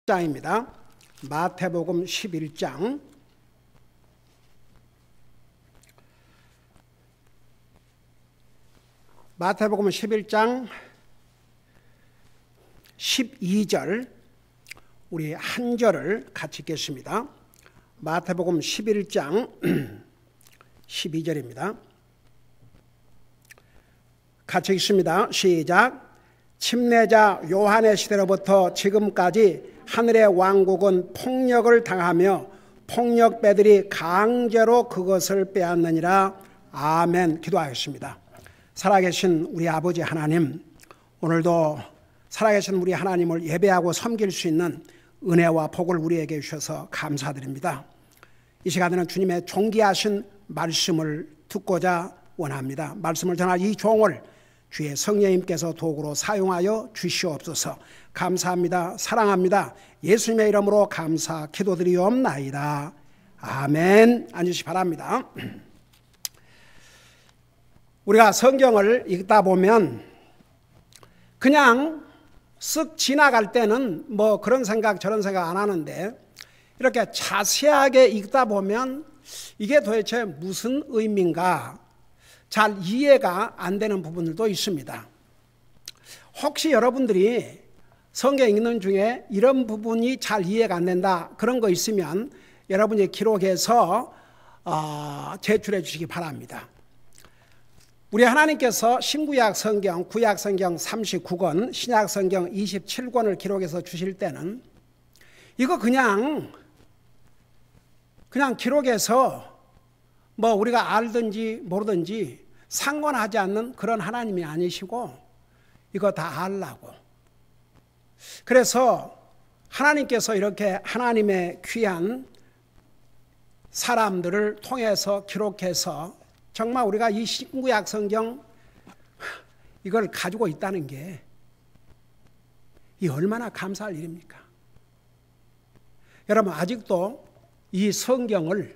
장입니다. 마태복음 11장. 마태복음 11장 12절 우리 한 절을 같이 읽겠습니다. 마태복음 11장 12절입니다. 같이 읽습니다. 시작. 침례자 요한의 시대로부터 지금까지 하늘의 왕국은 폭력을 당하며 폭력배들이 강제로 그것을 빼앗느니라. 아멘. 기도하겠습니다. 살아계신 우리 아버지 하나님, 오늘도 살아계신 우리 하나님을 예배하고 섬길 수 있는 은혜와 복을 우리에게 주셔서 감사드립니다. 이 시간에는 주님의 존귀하신 말씀을 듣고자 원합니다. 말씀을 전할 이 종을 주의 성령님께서 도구로 사용하여 주시옵소서. 감사합니다. 사랑합니다. 예수님의 이름으로 감사 기도드리옵나이다. 아멘. 앉으시기 바랍니다. 우리가 성경을 읽다 보면 그냥 쓱 지나갈 때는 뭐 그런 생각 저런 생각 안 하는데 이렇게 자세하게 읽다 보면 이게 도대체 무슨 의미인가 잘 이해가 안 되는 부분들도 있습니다. 혹시 여러분들이 성경 읽는 중에 이런 부분이 잘 이해가 안 된다 그런 거 있으면 여러분이 기록해서 제출해 주시기 바랍니다. 우리 하나님께서 신구약 성경, 구약 성경 39권, 신약 성경 27권을 기록해서 주실 때는 이거 그냥 기록해서 뭐 우리가 알든지 모르든지 상관하지 않는 그런 하나님이 아니시고 이거 다 알라고. 그래서 하나님께서 이렇게 하나님의 귀한 사람들을 통해서 기록해서 정말 우리가 이 신구약 성경 이걸 가지고 있다는 게 이 얼마나 감사할 일입니까? 여러분 아직도 이 성경을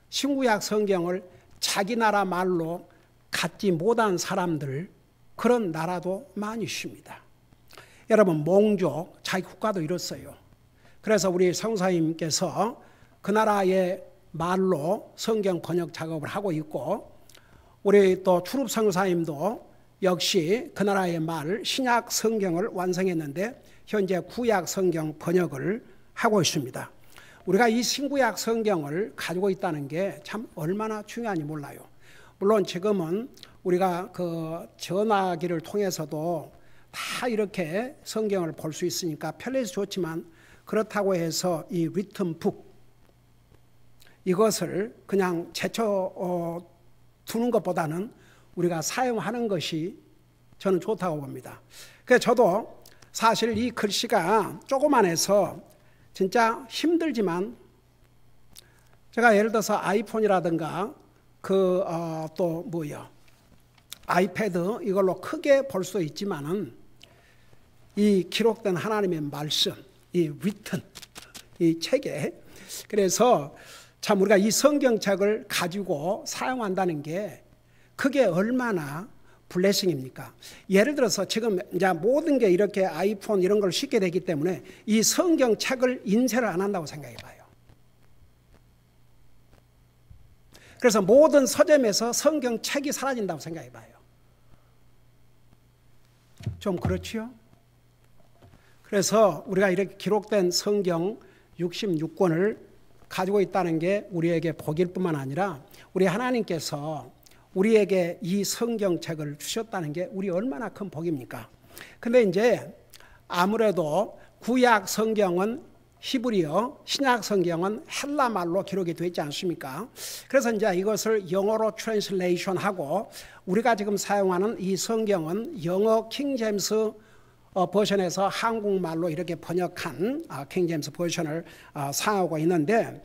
신구약 성경을 자기 나라 말로 갖지 못한 사람들 그런 나라도 많이 있습니다. 여러분 몽족 자기 국가도 이렇어요. 그래서 우리 성사님께서 그 나라의 말로 성경 번역 작업을 하고 있고 우리 또 출입 성사님도 역시 그 나라의 말 신약 성경을 완성했는데 현재 구약 성경 번역을 하고 있습니다. 우리가 이 신구약 성경을 가지고 있다는 게 참 얼마나 중요한지 몰라요. 물론 지금은 우리가 그 전화기를 통해서도 다 이렇게 성경을 볼 수 있으니까 편리해서 좋지만 그렇다고 해서 이 리튼 북 이것을 그냥 제쳐 두는 것보다는 우리가 사용하는 것이 저는 좋다고 봅니다. 그래서 저도 사실 이 글씨가 조그만해서 진짜 힘들지만 제가 예를 들어서 아이폰이라든가 또 아이패드 이걸로 크게 볼 수 있지만은 이 기록된 하나님의 말씀, 이 리튼, 이 책에 그래서 참 우리가 이 성경책을 가지고 사용한다는 게 그게 얼마나 블레싱입니까? 예를 들어서 지금 이제 모든 게 이렇게 아이폰 이런 걸 쉽게 되기 때문에 이 성경책을 인쇄를 안 한다고 생각해 봐요. 그래서 모든 서점에서 성경책이 사라진다고 생각해 봐요. 좀 그렇지요? 그래서 우리가 이렇게 기록된 성경 66권을 가지고 있다는 게 우리에게 복일 뿐만 아니라 우리 하나님께서 우리에게 이 성경책을 주셨다는 게 우리 얼마나 큰 복입니까? 근데 이제 아무래도 구약 성경은 히브리어, 신약 성경은 헬라 말로 기록이 되어 있지 않습니까? 그래서 이제 이것을 영어로 트랜슬레이션하고 우리가 지금 사용하는 이 성경은 영어 킹제임스 버전에서 한국말로 이렇게 번역한 킹제임스 버전을 사용하고 있는데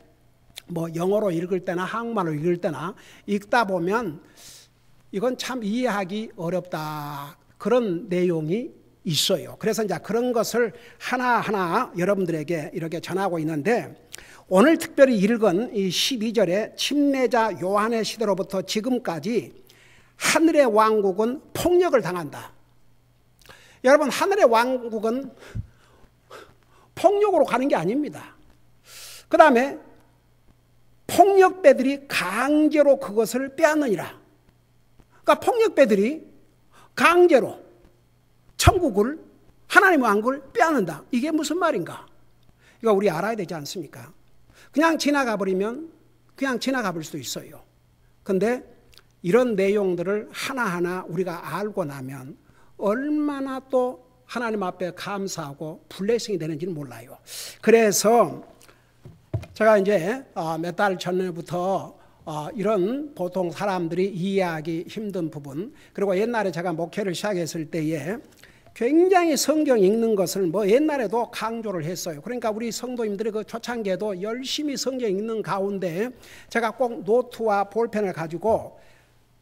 뭐 영어로 읽을 때나 한국말로 읽을 때나 읽다 보면 이건 참 이해하기 어렵다 그런 내용이 있어요. 그래서 이제 그런 것을 하나하나 여러분들에게 이렇게 전하고 있는데 오늘 특별히 읽은 이 12절에 침례자 요한의 시대로부터 지금까지 하늘의 왕국은 폭력을 당한다. 여러분 하늘의 왕국은 폭력으로 가는 게 아닙니다. 그 다음에 폭력배들이 강제로 그것을 빼앗느니라. 그러니까 폭력배들이 강제로 천국을, 하나님의 왕국을 빼앗는다. 이게 무슨 말인가? 이거 우리 알아야 되지 않습니까? 그냥 지나가 버리면 그냥 지나가 볼 수도 있어요. 근데 이런 내용들을 하나하나 우리가 알고 나면 얼마나 또 하나님 앞에 감사하고 블레싱이 되는지는 몰라요. 그래서 제가 이제 몇 달 전부터 이런 보통 사람들이 이해하기 힘든 부분, 그리고 옛날에 제가 목회를 시작했을 때에 굉장히 성경 읽는 것을 뭐 옛날에도 강조를 했어요. 그러니까 우리 성도님들이 그 초창기에도 열심히 성경 읽는 가운데 제가 꼭 노트와 볼펜을 가지고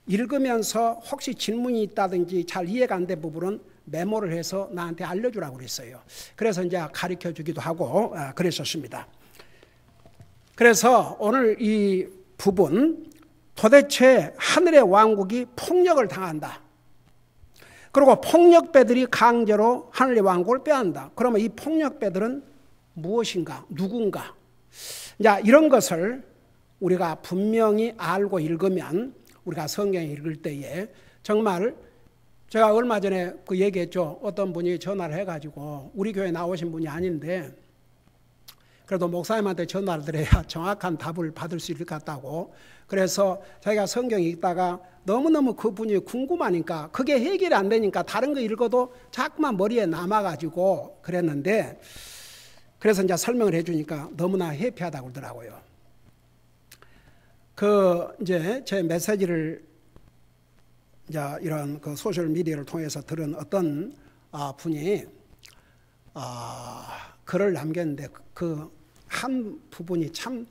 읽으면서 혹시 질문이 있다든지 잘 이해가 안 된 부분은 메모를 해서 나한테 알려주라고 그랬어요. 그래서 이제 가르쳐 주기도 하고 그랬었습니다. 그래서 오늘 이 부분, 도대체 하늘의 왕국이 폭력을 당한다. 그리고 폭력배들이 강제로 하늘의 왕국을 빼앗는다. 그러면 이 폭력배들은 무엇인가? 누군가? 자, 이런 것을 우리가 분명히 알고 읽으면 우리가 성경을 읽을 때에 정말 제가 얼마 전에 그 얘기했죠. 어떤 분이 전화를 해가지고 우리 교회 나오신 분이 아닌데 그래도 목사님한테 전화를 드려야 정확한 답을 받을 수 있을 것 같다고. 그래서 자기가 성경 읽다가 너무너무 그분이 궁금하니까 그게 해결이 안 되니까 다른 거 읽어도 자꾸만 머리에 남아가지고 그랬는데, 그래서 이제 설명을 해주니까 너무나 해피하다고 그러더라고요. 이제 제 메시지를 이제 이런 그 소셜 미디어를 통해서 들은 어떤 분이 글을 남겼는데 그 한 부분이 참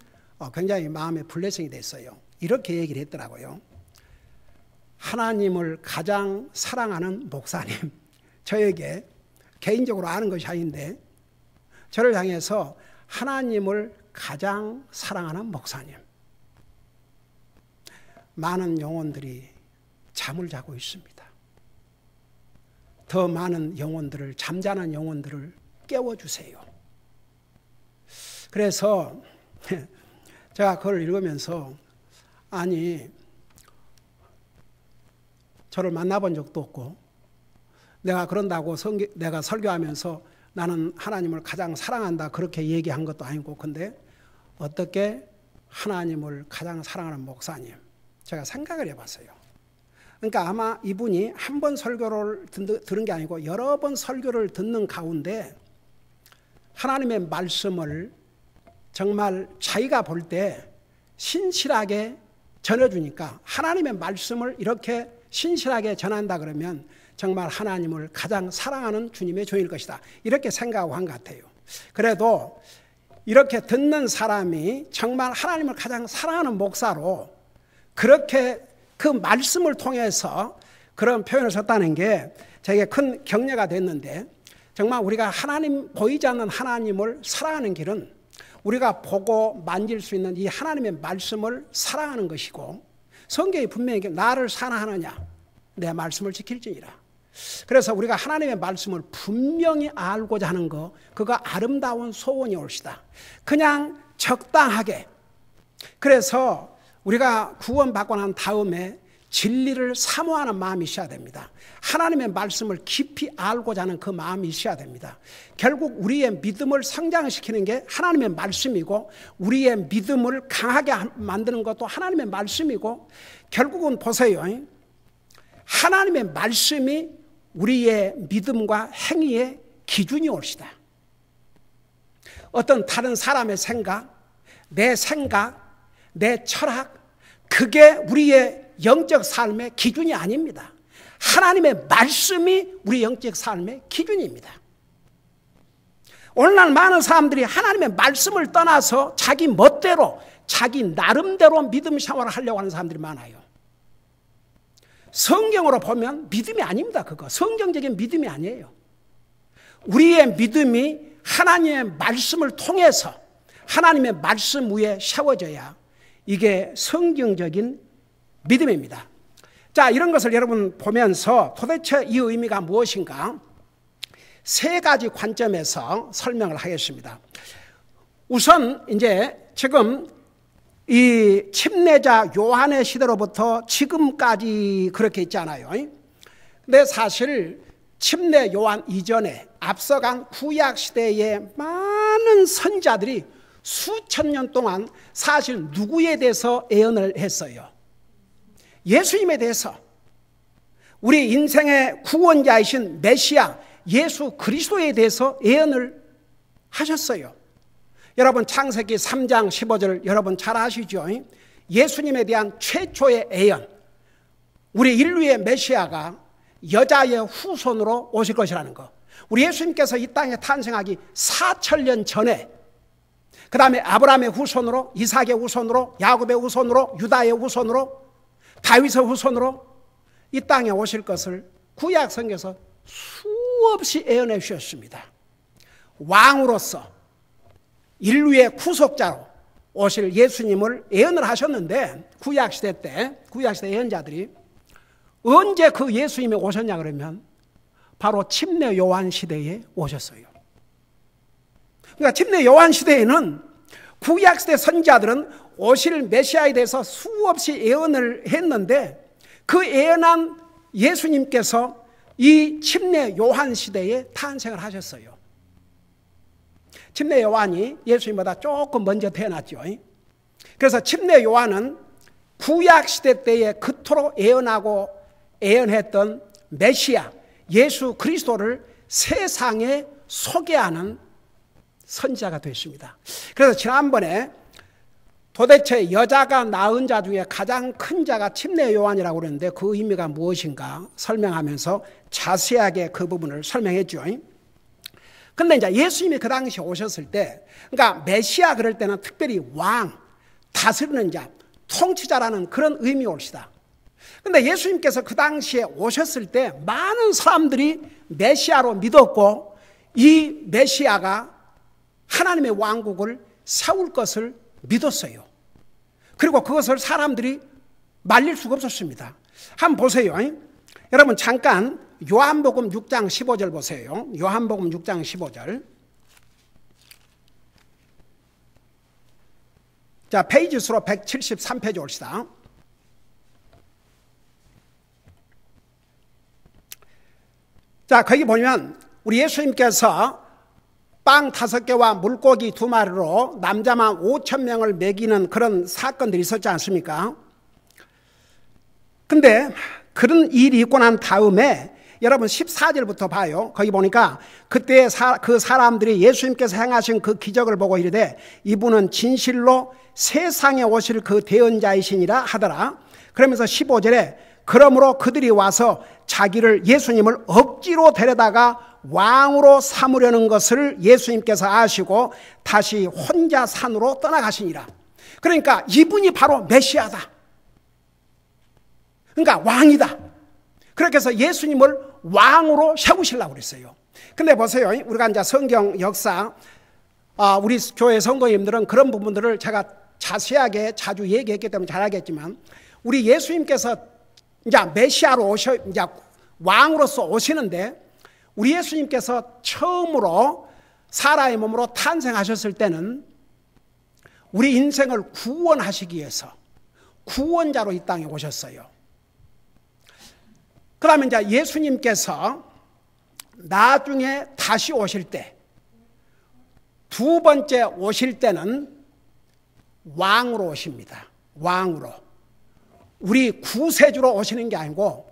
굉장히 마음에 블레싱이 됐어요. 이렇게 얘기를 했더라고요. 하나님을 가장 사랑하는 목사님, 저에게 개인적으로 아는 것이 아닌데 저를 향해서 하나님을 가장 사랑하는 목사님, 많은 영혼들이 잠을 자고 있습니다. 더 많은 영혼들을, 잠자는 영혼들을 깨워주세요. 그래서 제가 그걸 읽으면서 아니, 저를 만나본 적도 없고 내가 그런다고 내가 설교하면서 나는 하나님을 가장 사랑한다 그렇게 얘기한 것도 아니고, 근데 어떻게 하나님을 가장 사랑하는 목사님, 제가 생각을 해봤어요. 그러니까 아마 이분이 한 번 설교를 들은 게 아니고 여러 번 설교를 듣는 가운데 하나님의 말씀을 정말 자기가 볼 때 신실하게 전해주니까, 하나님의 말씀을 이렇게 신실하게 전한다 그러면 정말 하나님을 가장 사랑하는 주님의 종일 것이다, 이렇게 생각하고 한 것 같아요. 그래도 이렇게 듣는 사람이 정말 하나님을 가장 사랑하는 목사로 그렇게 그 말씀을 통해서 그런 표현을 썼다는 게 제게 큰 격려가 됐는데, 정말 우리가 하나님, 보이지 않는 하나님을 사랑하는 길은 우리가 보고 만질 수 있는 이 하나님의 말씀을 사랑하는 것이고, 성경이 분명히 나를 사랑하느냐 내 말씀을 지킬지니라. 그래서 우리가 하나님의 말씀을 분명히 알고자 하는 거, 그거 아름다운 소원이 올시다. 그냥 적당하게. 그래서 우리가 구원받고 난 다음에 진리를 사모하는 마음이 있어야 됩니다. 하나님의 말씀을 깊이 알고자 하는 그 마음이 있어야 됩니다. 결국 우리의 믿음을 성장시키는 게 하나님의 말씀이고, 우리의 믿음을 강하게 만드는 것도 하나님의 말씀이고, 결국은 보세요. 하나님의 말씀이 우리의 믿음과 행위의 기준이 올시다. 어떤 다른 사람의 생각, 내 철학, 그게 우리의 영적 삶의 기준이 아닙니다. 하나님의 말씀이 우리 영적 삶의 기준입니다. 오늘날 많은 사람들이 하나님의 말씀을 떠나서 자기 멋대로, 자기 나름대로 믿음 생활을 하려고 하는 사람들이 많아요. 성경으로 보면 믿음이 아닙니다. 그거 성경적인 믿음이 아니에요. 우리의 믿음이 하나님의 말씀을 통해서 하나님의 말씀 위에 세워져야 이게 성경적인 믿음입니다. 자, 이런 것을 여러분 보면서 도대체 이 의미가 무엇인가? 세 가지 관점에서 설명을 하겠습니다. 우선 이제 지금 이 침례자 요한의 시대로부터 지금까지 그렇게 있잖아요. 근데 사실 침례 요한 이전에 앞서간 구약 시대의 많은 선지자들이 수천 년 동안 사실 누구에 대해서 예언을 했어요? 예수님에 대해서. 우리 인생의 구원자이신 메시아 예수 그리스도에 대해서 예언을 하셨어요. 여러분 창세기 3장 15절 여러분 잘 아시죠? 예수님에 대한 최초의 예언, 우리 인류의 메시아가 여자의 후손으로 오실 것이라는 거. 우리 예수님께서 이 땅에 탄생하기 4,000년 전에, 그 다음에 아브라함의 후손으로, 이삭의 후손으로, 야곱의 후손으로, 유다의 후손으로, 다윗의 후손으로 이 땅에 오실 것을 구약 성경에서 수없이 예언해 주셨습니다. 왕으로서 인류의 구속자로 오실 예수님을 예언을 하셨는데, 구약시대 때 구약시대 예언자들이 언제 그 예수님이 오셨냐 그러면 바로 침례 요한 시대에 오셨어요. 그러니까 침례 요한 시대에는 구약시대 선지자들은 오실 메시아에 대해서 수없이 예언을 했는데, 그 예언한 예수님께서 이 침례 요한 시대에 탄생을 하셨어요. 침례 요한이 예수님보다 조금 먼저 태어났죠. 그래서 침례 요한은 구약시대 때에 그토록 예언하고 예언했던 메시아 예수 그리스도를 세상에 소개하는 선지자가 됐습니다. 그래서 지난번에 도대체 여자가 낳은 자 중에 가장 큰 자가 침례 요한이라고 그랬는데 그 의미가 무엇인가 설명하면서 자세하게 그 부분을 설명했죠. 근데 이제 예수님이 그 당시에 오셨을 때, 그러니까 메시아 그럴 때는 특별히 왕, 다스리는 자, 통치자라는 그런 의미올시다. 근데 예수님께서 그 당시에 오셨을 때 많은 사람들이 메시아로 믿었고, 이 메시아가 하나님의 왕국을 세울 것을 믿었어요. 그리고 그것을 사람들이 말릴 수가 없었습니다. 한번 보세요. 여러분 잠깐 요한복음 6장 15절 보세요. 요한복음 6장 15절. 자, 페이지 수로 173페이지 옵시다. 자, 거기 보면 우리 예수님께서 빵 5개와 물고기 2마리로 남자만 5,000명을 먹이는 그런 사건들이 있었지 않습니까? 근데 그런 일이 있고 난 다음에 여러분 14절부터 봐요. 거기 보니까 그때 그 사람들이 예수님께서 행하신 그 기적을 보고 이르되 이분은 진실로 세상에 오실 그 대언자이시니라 하더라. 그러면서 15절에 그러므로 그들이 와서 자기를 예수님을 억지로 데려다가 왕으로 삼으려는 것을 예수님께서 아시고 다시 혼자 산으로 떠나가시니라. 그러니까 이분이 바로 메시아다. 그러니까 왕이다. 그렇게 해서 예수님을 왕으로 세우시려고 그랬어요. 근데 보세요. 우리가 이제 성경 역사, 우리 교회 성도님들은 그런 부분들을 제가 자세하게 자주 얘기했기 때문에 잘 알겠지만, 우리 예수님께서 이제 메시아로 이제 왕으로서 오시는데, 우리 예수님께서 처음으로 사람의 몸으로 탄생하셨을 때는 우리 인생을 구원하시기 위해서 구원자로 이 땅에 오셨어요. 그러면 이제 예수님께서 나중에 다시 오실 때, 두 번째 오실 때는 왕으로 오십니다. 왕으로. 우리 구세주로 오시는 게 아니고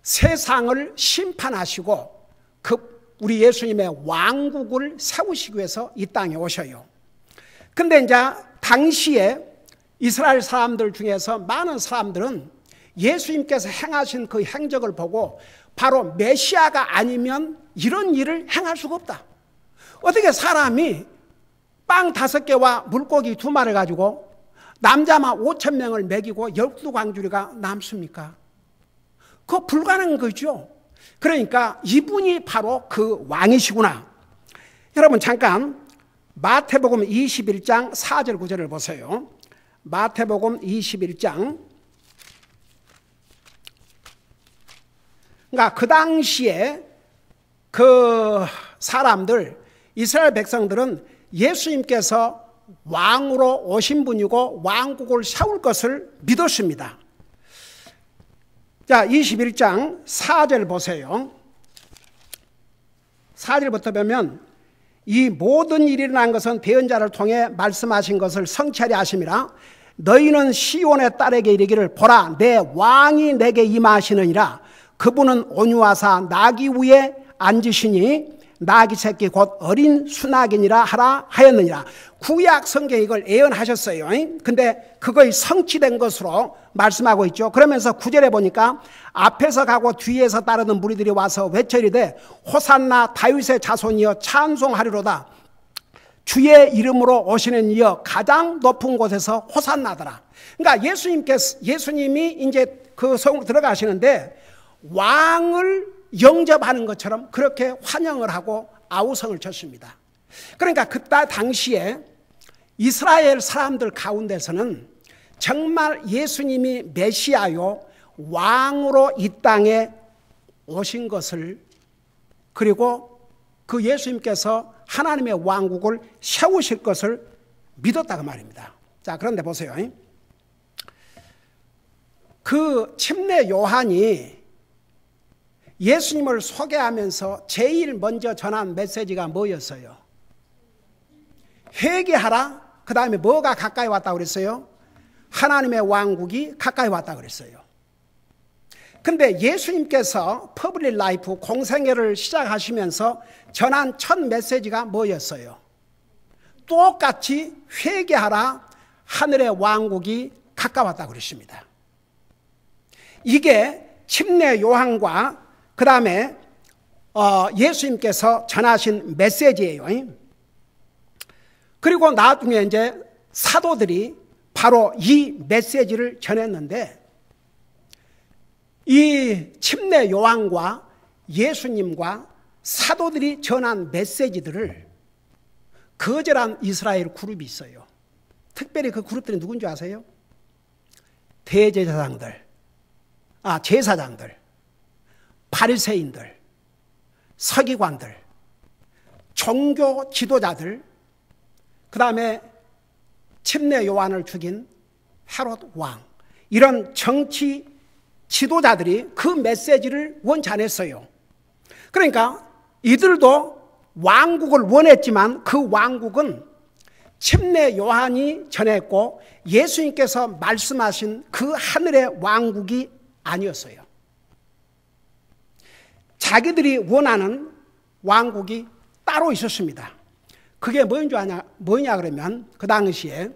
세상을 심판하시고 우리 예수님의 왕국을 세우시기 위해서 이 땅에 오셔요. 근데 이제 당시에 이스라엘 사람들 중에서 많은 사람들은 예수님께서 행하신 그 행적을 보고 바로 메시아가 아니면 이런 일을 행할 수가 없다. 어떻게 사람이 빵 5개와 물고기 2마리 가지고 남자만 5,000명을 먹이고 12광주리가 남습니까? 그거 불가능한 거죠. 그러니까 이분이 바로 그 왕이시구나. 여러분 잠깐 마태복음 21장 4절 9절을 보세요. 마태복음 21장. 그러니까 그 당시에 그 사람들, 이스라엘 백성들은 예수님께서 왕으로 오신 분이고 왕국을 세울 것을 믿었습니다. 자, 21장 4절 보세요. 4절부터 보면 이 모든 일이 일어난 것은 배언자를 통해 말씀하신 것을 성취하려 하심이라. 너희는 시온의 딸에게 이르기를 보라 내 왕이 내게 임하시느니라. 그분은 온유하사 나귀 위에 앉으시니 나귀 새끼 곧 어린 수낙이니라 하라 하였느니라. 구약 성경에 이걸 예언하셨어요. 근데 그거의 성취된 것으로 말씀하고 있죠. 그러면서 9절에 보니까 앞에서 가고 뒤에서 따르는 무리들이 와서 외쳐이르되 호산나 다윗의 자손이여 찬송하리로다. 주의 이름으로 오시는 이여 가장 높은 곳에서 호산나더라. 그러니까 예수님이 이제 그 성으로 들어가시는데 왕을 영접하는 것처럼 그렇게 환영을 하고 아우성을 쳤습니다. 그러니까 그때 당시에 이스라엘 사람들 가운데서는 정말 예수님이 메시아요 왕으로 이 땅에 오신 것을, 그리고 그 예수님께서 하나님의 왕국을 세우실 것을 믿었다고 말입니다. 자, 그런데 보세요. 그 침례 요한이 예수님을 소개하면서 제일 먼저 전한 메시지가 뭐였어요? 회개하라. 그 다음에 뭐가 가까이 왔다고 그랬어요? 하나님의 왕국이 가까이 왔다고 그랬어요. 근데 예수님께서 퍼블릭 라이프 공생애를 시작하시면서 전한 첫 메시지가 뭐였어요? 똑같이 회개하라. 하늘의 왕국이 가까웠다고 그랬습니다. 이게 침례 요한과 그 다음에 예수님께서 전하신 메시지예요. 그리고 나중에 이제 사도들이 바로 이 메시지를 전했는데, 이 침례 요한과 예수님과 사도들이 전한 메시지들을 거절한 이스라엘 그룹이 있어요. 특별히 그 그룹들이 누군지 아세요? 대제사장들, 제사장들, 바리새인들, 서기관들, 종교 지도자들, 그 다음에 침례 요한을 죽인 헤롯 왕, 이런 정치 지도자들이 그 메시지를 원치 않았어요. 그러니까 이들도 왕국을 원했지만 그 왕국은 침례 요한이 전했고 예수님께서 말씀하신 그 하늘의 왕국이 아니었어요. 자기들이 원하는 왕국이 따로 있었습니다. 그게 뭐냐 그러면 그 당시에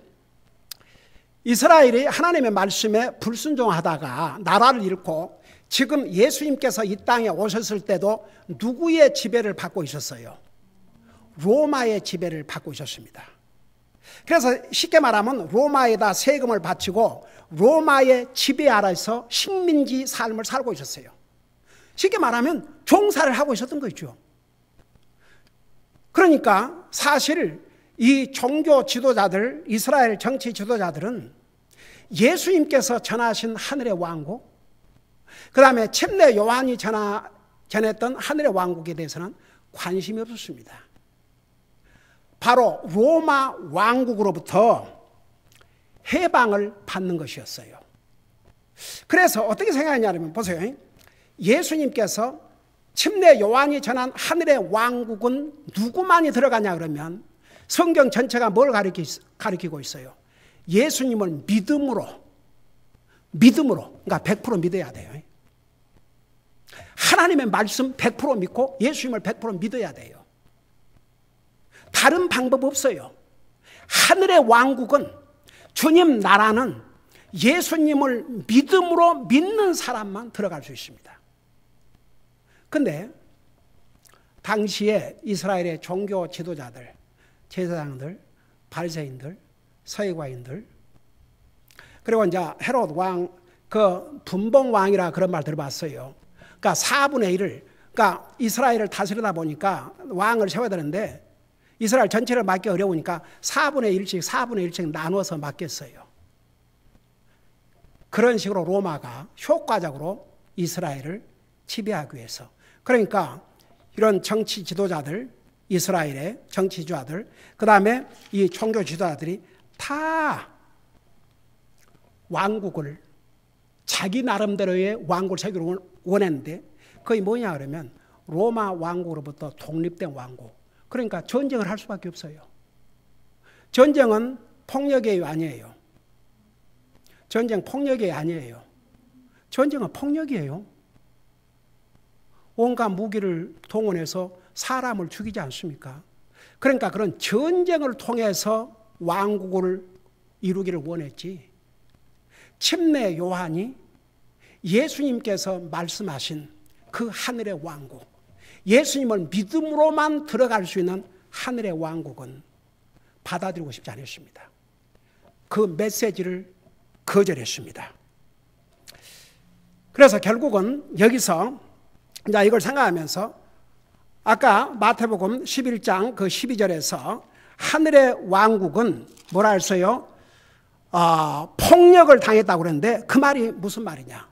이스라엘이 하나님의 말씀에 불순종하다가 나라를 잃고 지금 예수님께서 이 땅에 오셨을 때도 누구의 지배를 받고 있었어요? 로마의 지배를 받고 있었습니다. 그래서 쉽게 말하면 로마에다 세금을 바치고 로마의 지배 아래서 식민지 삶을 살고 있었어요. 쉽게 말하면 종사를 하고 있었던 거죠. 그러니까 사실 이 종교 지도자들, 이스라엘 정치 지도자들은 예수님께서 전하신 하늘의 왕국, 그 다음에 침례 요한이 전했던 하늘의 왕국에 대해서는 관심이 없었습니다. 바로 로마 왕국으로부터 해방을 받는 것이었어요. 그래서 어떻게 생각하냐면 보세요. 예수님께서 침례 요한이 전한 하늘의 왕국은 누구만이 들어가냐 그러면 성경 전체가 뭘 가리키고 있어요? 예수님을 믿음으로, 그러니까 100% 믿어야 돼요. 하나님의 말씀 100% 믿고 예수님을 100% 믿어야 돼요. 다른 방법 없어요. 하늘의 왕국은, 주님 나라는 예수님을 믿음으로 믿는 사람만 들어갈 수 있습니다. 근데 당시에 이스라엘의 종교 지도자들, 제사장들, 바리새인들, 서기관인들, 그리고 이제 헤롯 왕, 그 분봉 왕이라 그런 말 들어봤어요. 그러니까 4분의 1을, 그러니까 이스라엘을 다스리다 보니까 왕을 세워야 되는데 이스라엘 전체를 맡기 어려우니까 4분의 1씩 나눠서 맡겼어요. 그런 식으로 로마가 효과적으로 이스라엘을 지배하기 위해서. 그러니까 이런 정치 지도자들, 이스라엘의 정치 지도자들, 그 다음에 이 종교 지도자들이 다 왕국을 자기 나름대로의 왕국을 세우기를 원했는데 그게 뭐냐 그러면 로마 왕국으로부터 독립된 왕국. 그러니까 전쟁을 할 수밖에 없어요. 전쟁은 폭력의 아니에요. 전쟁 폭력이 아니에요. 전쟁은 폭력이에요. 온갖 무기를 동원해서 사람을 죽이지 않습니까? 그러니까 그런 전쟁을 통해서 왕국을 이루기를 원했지. 침례 요한이 예수님께서 말씀하신 그 하늘의 왕국, 예수님을 믿음으로만 들어갈 수 있는 하늘의 왕국은 받아들이고 싶지 않았습니다. 그 메시지를 거절했습니다. 그래서 결국은 여기서 이제 이걸 생각하면서 아까 마태복음 11장 그 12절에서 하늘의 왕국은 뭐라 했어요? 폭력을 당했다고 그랬는데 그 말이 무슨 말이냐?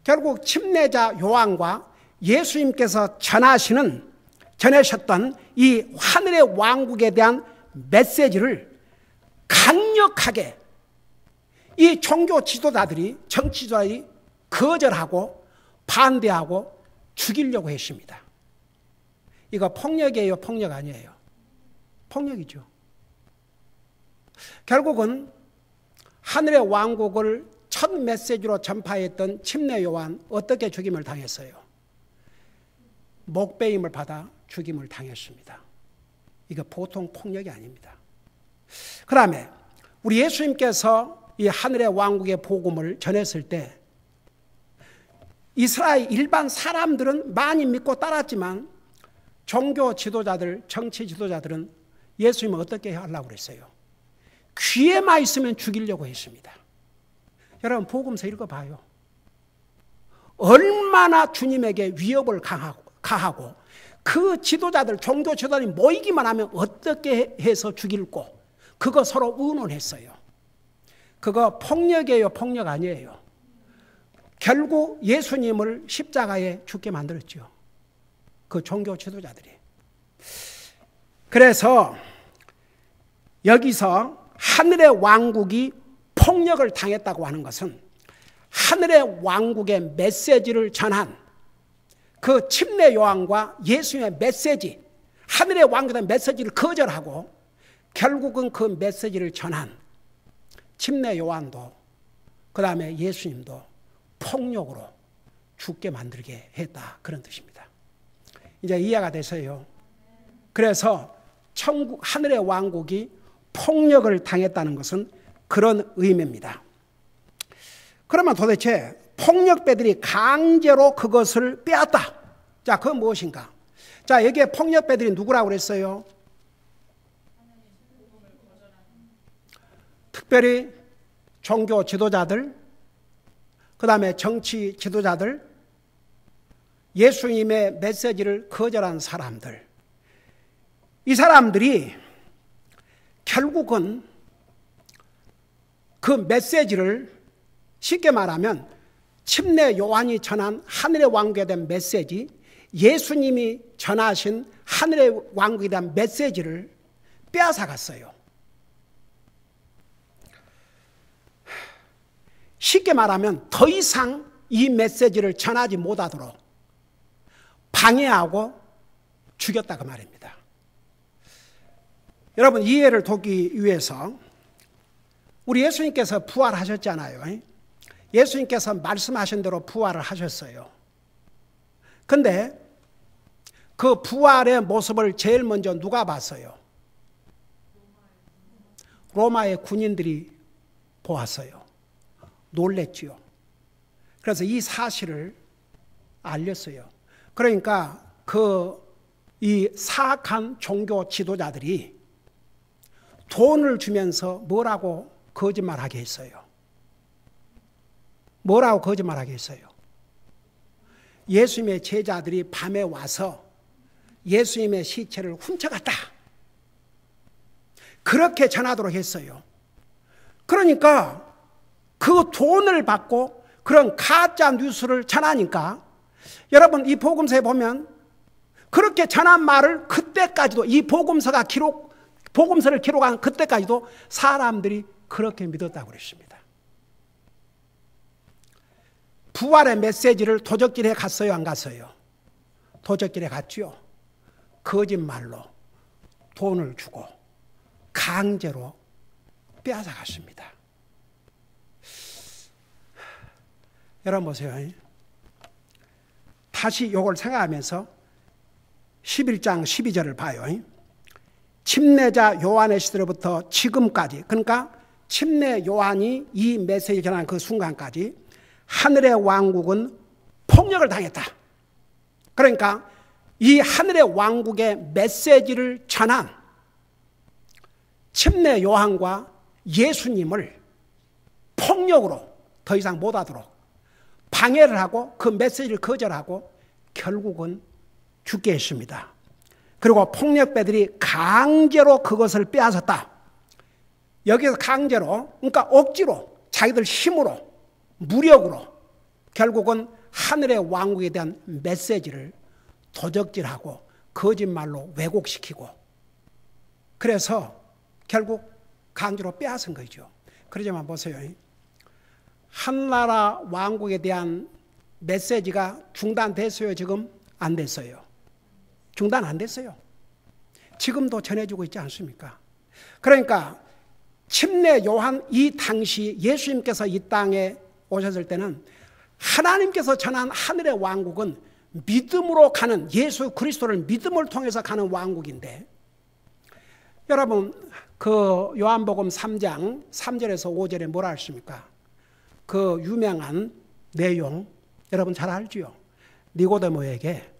결국 침례자 요한과 예수님께서 전하셨던 이 하늘의 왕국에 대한 메시지를 강력하게 이 종교 지도자들이, 정치 지도자들이 거절하고 반대하고 죽이려고 했습니다. 이거 폭력이에요, 폭력 아니에요? 폭력이죠. 결국은 하늘의 왕국을 첫 메시지로 전파했던 침례 요한 어떻게 죽임을 당했어요? 목베임을 받아 죽임을 당했습니다. 이거 보통 폭력이 아닙니다. 그 다음에 우리 예수님께서 이 하늘의 왕국의 복음을 전했을 때 이스라엘 일반 사람들은 많이 믿고 따랐지만 종교 지도자들, 정치 지도자들은 예수님을 어떻게 하려고 그랬어요? 귀에만 있으면 죽이려고 했습니다. 여러분 복음서 읽어봐요. 얼마나 주님에게 위협을 가하고 그 지도자들, 종교 지도자들이 모이기만 하면 어떻게 해서 죽일고 그거 서로 의논했어요. 그거 폭력이에요, 폭력 아니에요? 결국 예수님을 십자가에 죽게 만들었죠. 그 종교 지도자들이. 그래서 여기서 하늘의 왕국이 폭력을 당했다고 하는 것은 하늘의 왕국의 메시지를 전한 그 침례 요한과 예수님의 메시지, 하늘의 왕국의 메시지를 거절하고 결국은 그 메시지를 전한 침례 요한도 그 다음에 예수님도 폭력으로 죽게 만들게 했다. 그런 뜻입니다. 이제 이해가 되세요. 그래서 천국, 하늘의 왕국이 폭력을 당했다는 것은 그런 의미입니다. 그러면 도대체 폭력배들이 강제로 그것을 빼앗다. 자, 그건 무엇인가? 자, 여기에 폭력배들이 누구라고 그랬어요? 특별히 종교 지도자들, 그 다음에 정치 지도자들, 예수님의 메시지를 거절한 사람들. 이 사람들이 결국은 그 메시지를 쉽게 말하면 침례 요한이 전한 하늘의 왕국에 대한 메시지, 예수님이 전하신 하늘의 왕국에 대한 메시지를 빼앗아갔어요. 쉽게 말하면 더 이상 이 메시지를 전하지 못하도록 방해하고 죽였다 그 말입니다. 여러분 이해를 돕기 위해서 우리 예수님께서 부활하셨잖아요. 예수님께서 말씀하신 대로 부활을 하셨어요. 근데 그 부활의 모습을 제일 먼저 누가 봤어요? 로마의 군인들이 보았어요. 놀랬지요. 그래서 이 사실을 알렸어요. 그러니까 이 사악한 종교 지도자들이 돈을 주면서 뭐라고 거짓말하게 했어요? 뭐라고 거짓말하게 했어요? 예수님의 제자들이 밤에 와서 예수님의 시체를 훔쳐갔다. 그렇게 전하도록 했어요. 그러니까 그 돈을 받고 그런 가짜 뉴스를 전하니까 여러분 이 복음서에 보면 그렇게 전한 말을 그때까지도 이 복음서를 기록한 그때까지도 사람들이 그렇게 믿었다고 그랬습니다. 부활의 메시지를 도적질해 갔어요, 안 갔어요? 도적질해 갔지요. 거짓말로 돈을 주고 강제로 빼앗아 갔습니다. 여러분 보세요. 다시 이걸 생각하면서 11장 12절을 봐요. 침례자 요한의 시대로부터 지금까지, 그러니까 침례 요한이 이 메시지 전한 그 순간까지 하늘의 왕국은 폭력을 당했다. 그러니까 이 하늘의 왕국의 메시지를 전한 침례 요한과 예수님을 폭력으로 더 이상 못하도록 방해를 하고 그 메시지를 거절하고 결국은 죽게 했습니다. 그리고 폭력배들이 강제로 그것을 빼앗았다. 여기서 강제로, 그러니까 억지로, 자기들 힘으로, 무력으로 결국은 하늘의 왕국에 대한 메시지를 도적질하고 거짓말로 왜곡시키고, 그래서 결국 강제로 빼앗은 거죠. 그러지만 보세요. 한나라 왕국에 대한 메시지가 중단됐어요? 지금 안 됐어요? 중단 안 됐어요. 지금도 전해주고 있지 않습니까? 그러니까 침례 요한 이 당시 예수님께서 이 땅에 오셨을 때는 하나님께서 전한 하늘의 왕국은 믿음으로 가는, 예수 그리스도를 믿음을 통해서 가는 왕국인데, 여러분 그 요한복음 3장 3절에서 5절에 뭐라 하십니까? 그 유명한 내용 여러분 잘 알지요? 니고데모에게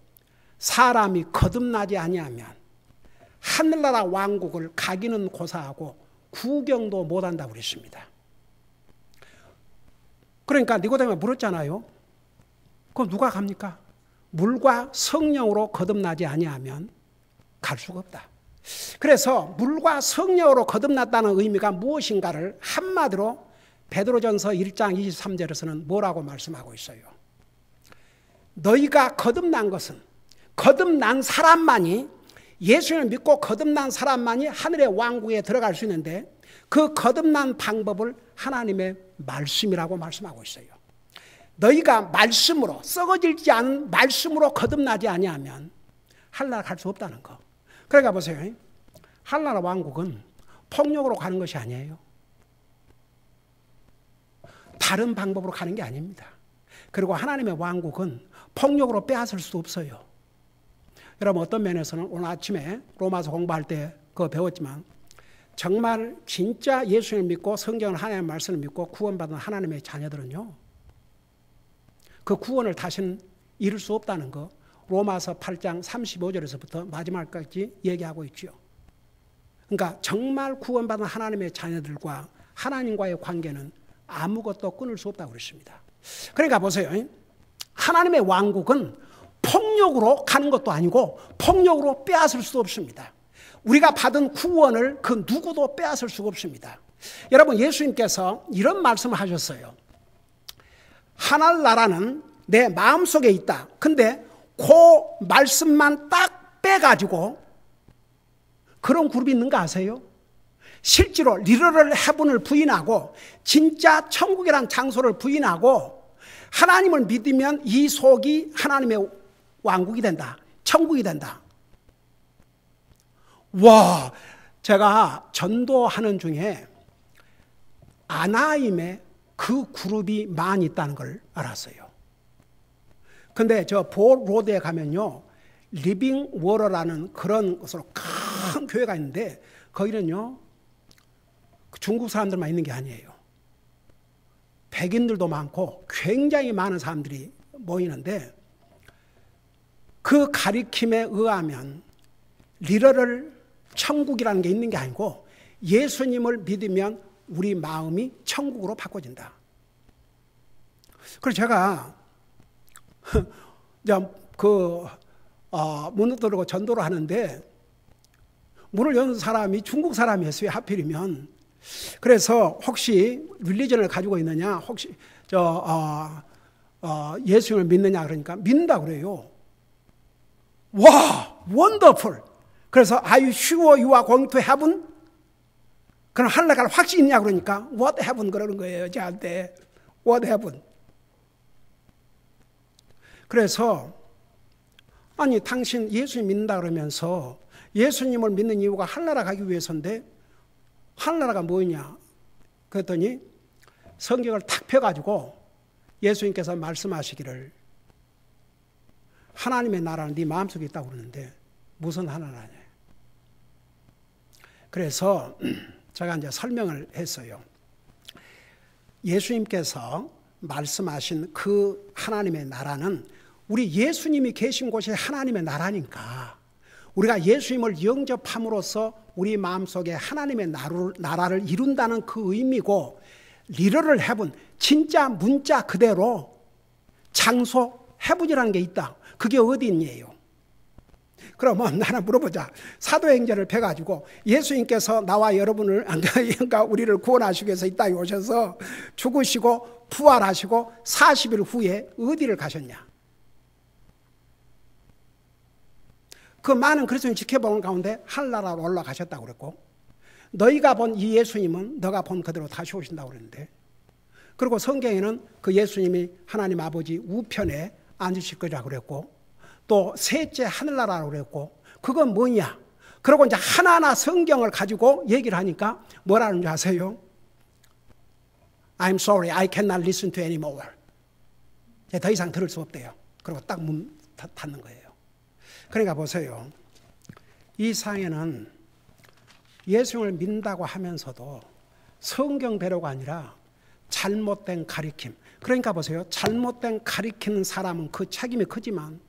사람이 거듭나지 아니하면 하늘나라 왕국을 가기는 고사하고 구경도 못한다고 그랬습니다. 그러니까 니고데모가 물었잖아요. 그럼 누가 갑니까? 물과 성령으로 거듭나지 아니하면 갈 수가 없다. 그래서 물과 성령으로 거듭났다는 의미가 무엇인가를 한마디로 베드로전서 1장 23절에서는 뭐라고 말씀하고 있어요? 너희가 거듭난 것은, 거듭난 사람만이, 예수를 믿고 거듭난 사람만이 하늘의 왕국에 들어갈 수 있는데, 그 거듭난 방법을 하나님의 말씀이라고 말씀하고 있어요. 너희가 말씀으로, 썩어질지 않은 말씀으로 거듭나지 아니하면 하늘나라 갈 수 없다는 거. 그러니까 보세요. 하늘나라 왕국은 폭력으로 가는 것이 아니에요. 다른 방법으로 가는 게 아닙니다. 그리고 하나님의 왕국은 폭력으로 빼앗을 수 없어요. 여러분 어떤 면에서는 오늘 아침에 로마서 공부할 때 그거 배웠지만, 정말 진짜 예수를 믿고 성경을 하나님의 말씀을 믿고 구원받은 하나님의 자녀들은요, 그 구원을 다시는 잃을 수 없다는 거 로마서 8장 35절에서부터 마지막까지 얘기하고 있죠. 그러니까 정말 구원받은 하나님의 자녀들과 하나님과의 관계는 아무것도 끊을 수 없다고 그랬습니다. 그러니까 보세요. 하나님의 왕국은 폭력으로 가는 것도 아니고 폭력으로 빼앗을 수 없습니다. 우리가 받은 구원을 그 누구도 빼앗을 수가 없습니다. 여러분 예수님께서 이런 말씀을 하셨어요. 하늘나라는 내 마음속에 있다. 근데 그 말씀만 딱 빼가지고 그런 그룹이 있는 거 아세요? 실제로 리터럴 헤븐을 부인하고 진짜 천국이란 장소를 부인하고 하나님을 믿으면 이 속이 하나님의 왕국이 된다. 천국이 된다. 와, 제가 전도하는 중에 아나임에 그 그룹이 많이 있다는 걸 알았어요. 근데 저 보로드에 가면요, 리빙 워러라는 그런 것으로 큰 교회가 있는데 거기는요 중국 사람들만 있는 게 아니에요. 백인들도 많고 굉장히 많은 사람들이 모이는데, 그 가리킴에 의하면 리터럴 천국이라는 게 있는 게 아니고 예수님을 믿으면 우리 마음이 천국으로 바꿔진다. 그래서 제가 문을 들고 전도를 하는데 문을 여는 사람이 중국 사람이었어요. 하필이면. 그래서 혹시 릴리전을 가지고 있느냐, 혹시 예수님을 믿느냐 그러니까 믿는다 그래요. 와, wonderful. 그래서 are you sure you are going to heaven? 그럼 하늘에 갈 확신 있냐 그러니까 what heaven 그러는 거예요. 저한테 what heaven. 그래서 아니 당신 예수님 믿는다 그러면서 예수님을 믿는 이유가 하늘나라 가기 위해서인데 하늘나라가 뭐냐 그랬더니 성경을 탁 펴가지고 예수님께서 말씀하시기를 하나님의 나라는 네 마음속에 있다고 그러는데 무슨 하나라냐. 그래서 제가 이제 설명을 했어요. 예수님께서 말씀하신 그 하나님의 나라는 우리 예수님이 계신 곳이 하나님의 나라니까 우리가 예수님을 영접함으로써 우리 마음속에 하나님의 나라를 이룬다는 그 의미고 리러를 해본 진짜 문자 그대로 장소 해본이라는 게 있다. 그게 어디 있니요? 그러면 나는 물어보자. 사도행전을 펴가지고 예수님께서 나와 여러분을 그러니까 우리를 구원하시기 위해서 이 땅에 오셔서 죽으시고 부활하시고 40일 후에 어디를 가셨냐? 그 많은 그리스도인 지켜보는 가운데 하늘나라로 올라가셨다고 그랬고 너희가 본 이 예수님은 너가 본 그대로 다시 오신다고 그랬는데 그리고 성경에는 그 예수님이 하나님 아버지 우편에 앉으실 거라고 그랬고 또 셋째 하늘나라라고 그랬고 그건 뭐냐? 그리고 이제 하나하나 성경을 가지고 얘기를 하니까 뭐라는 줄 아세요? I'm sorry, I cannot listen to anymore. 더 이상 들을 수 없대요. 그리고 딱 문 닫는 거예요. 그러니까 보세요. 이 상에는 예수님을 믿는다고 하면서도 성경대로가 아니라 잘못된 가리킴. 그러니까 보세요. 잘못된 가리키는 사람은 그 책임이 크지만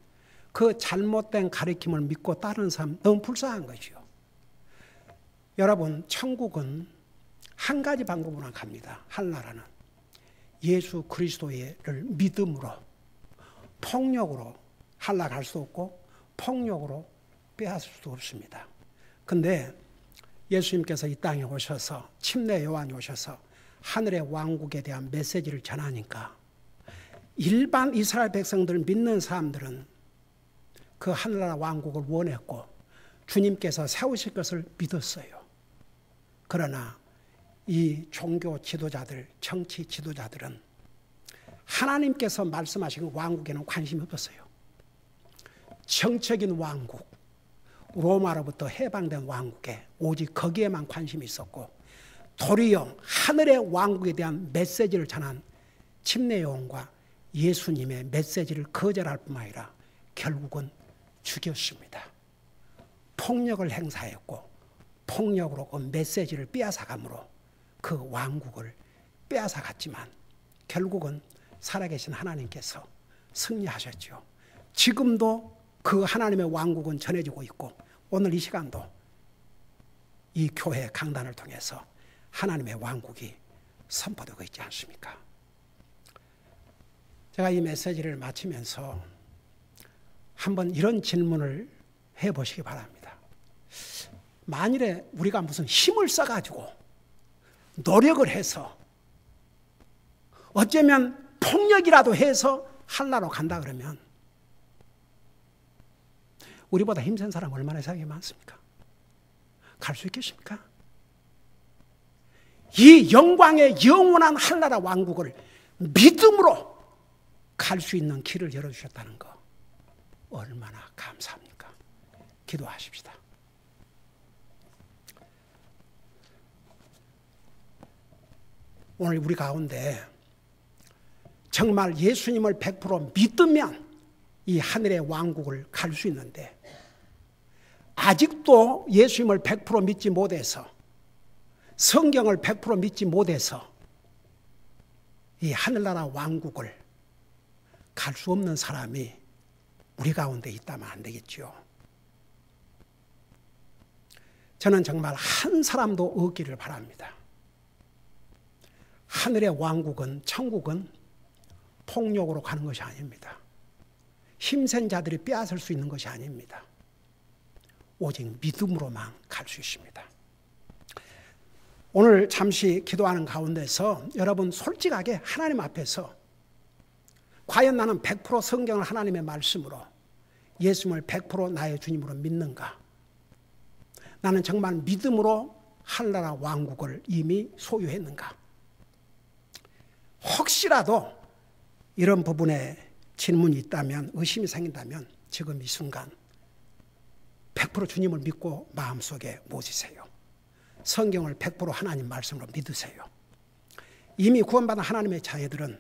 그 잘못된 가리킴을 믿고 따르는 사람 너무 불쌍한 거죠. 여러분 천국은 한 가지 방법으로만 갑니다. 하늘나라는 예수 그리스도를 믿음으로 폭력으로 하늘나라 갈 수 없고 폭력으로 빼앗을 수도 없습니다. 근데 예수님께서 이 땅에 오셔서 침례 요한이 오셔서 하늘의 왕국에 대한 메시지를 전하니까 일반 이스라엘 백성들 믿는 사람들은 그 하늘나라 왕국을 원했고 주님께서 세우실 것을 믿었어요. 그러나 이 종교 지도자들, 정치 지도자들은 하나님께서 말씀하신 왕국에는 관심이 없었어요. 정적인 왕국, 로마로부터 해방된 왕국에 오직 거기에만 관심이 있었고 도리어 하늘의 왕국에 대한 메시지를 전한 침례 요한과 예수님의 메시지를 거절할 뿐만 아니라 결국은 죽였습니다. 폭력을 행사했고 폭력으로 그 메시지를 빼앗아감으로 그 왕국을 빼앗아갔지만 결국은 살아계신 하나님께서 승리하셨죠. 지금도 그 하나님의 왕국은 전해지고 있고 오늘 이 시간도 이 교회 강단을 통해서 하나님의 왕국이 선포되고 있지 않습니까? 제가 이 메시지를 마치면서 한번 이런 질문을 해보시기 바랍니다. 만일에 우리가 무슨 힘을 써가지고 노력을 해서 어쩌면 폭력이라도 해서 하늘나라로 간다 그러면 우리보다 힘센 사람 얼마나 세상에 많습니까? 갈 수 있겠습니까? 이 영광의 영원한 하늘나라 왕국을 믿음으로 갈 수 있는 길을 열어주셨다는 거 얼마나 감사합니까? 기도하십시다. 오늘 우리 가운데 정말 예수님을 100% 믿으면 이 하늘의 왕국을 갈 수 있는데 아직도 예수님을 100% 믿지 못해서 성경을 100% 믿지 못해서 이 하늘나라 왕국을 갈 수 없는 사람이 우리 가운데 있다면 안 되겠죠. 저는 정말 한 사람도 없기를 바랍니다. 하늘의 왕국은 천국은 폭력으로 가는 것이 아닙니다. 힘센 자들이 빼앗을 수 있는 것이 아닙니다. 오직 믿음으로만 갈 수 있습니다. 오늘 잠시 기도하는 가운데서 여러분 솔직하게 하나님 앞에서 과연 나는 100% 성경을 하나님의 말씀으로 예수님을 100% 나의 주님으로 믿는가? 나는 정말 믿음으로 하늘나라 왕국을 이미 소유했는가? 혹시라도 이런 부분에 질문이 있다면, 의심이 생긴다면 지금 이 순간 100% 주님을 믿고 마음속에 모시세요. 성경을 100% 하나님 말씀으로 믿으세요. 이미 구원받은 하나님의 자녀들은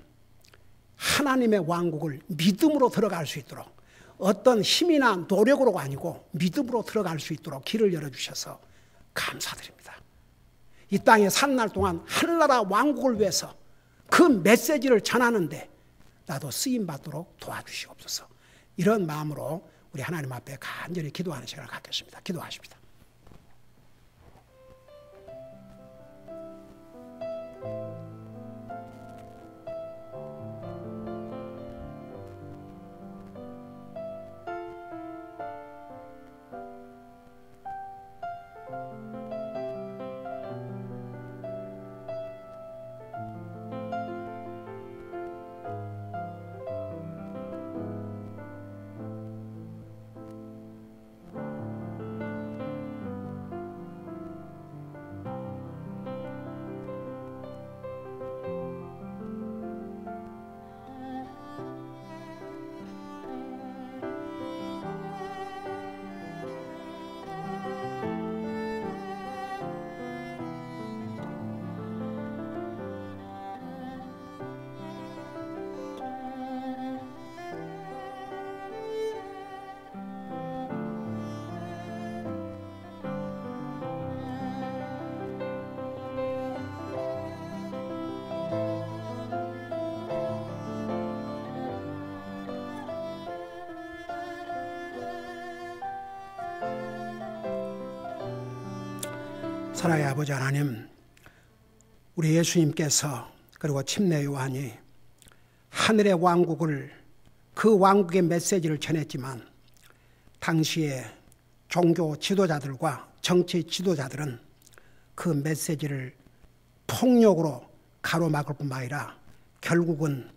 하나님의 왕국을 믿음으로 들어갈 수 있도록, 어떤 힘이나 노력으로가 아니고 믿음으로 들어갈 수 있도록 길을 열어주셔서 감사드립니다. 이 땅에 사는 날 동안 하늘나라 왕국을 위해서 그 메시지를 전하는데 나도 쓰임받도록 도와주시옵소서. 이런 마음으로 우리 하나님 앞에 간절히 기도하는 시간을 갖겠습니다. 기도하십니다. 사랑의 아버지 하나님, 우리 예수님께서 그리고 침례 요한이 하늘의 왕국을, 그 왕국의 메시지를 전했지만 당시에 종교 지도자들과 정치 지도자들은 그 메시지를 폭력으로 가로막을 뿐만 아니라 결국은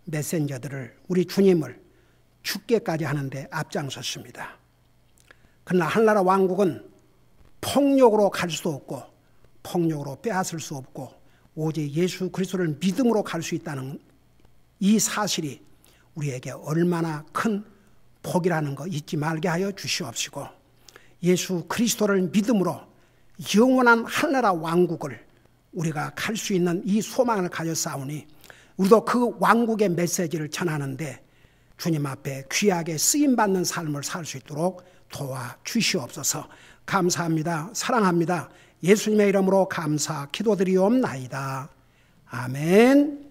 메신저들을, 우리 주님을 죽게까지 하는데 앞장섰습니다. 그러나 하늘나라 왕국은 폭력으로 갈 수 없고 폭력으로 빼앗을 수 없고 오직 예수 그리스도를 믿음으로 갈 수 있다는 이 사실이 우리에게 얼마나 큰 복이라는 거 잊지 말게 하여 주시옵시고, 예수 그리스도를 믿음으로 영원한 하늘나라 왕국을 우리가 갈 수 있는 이 소망을 가졌사오니 우리도 그 왕국의 메시지를 전하는데 주님 앞에 귀하게 쓰임받는 삶을 살 수 있도록 도와주시옵소서. 감사합니다. 사랑합니다. 예수님의 이름으로 감사 기도드리옵나이다. 아멘.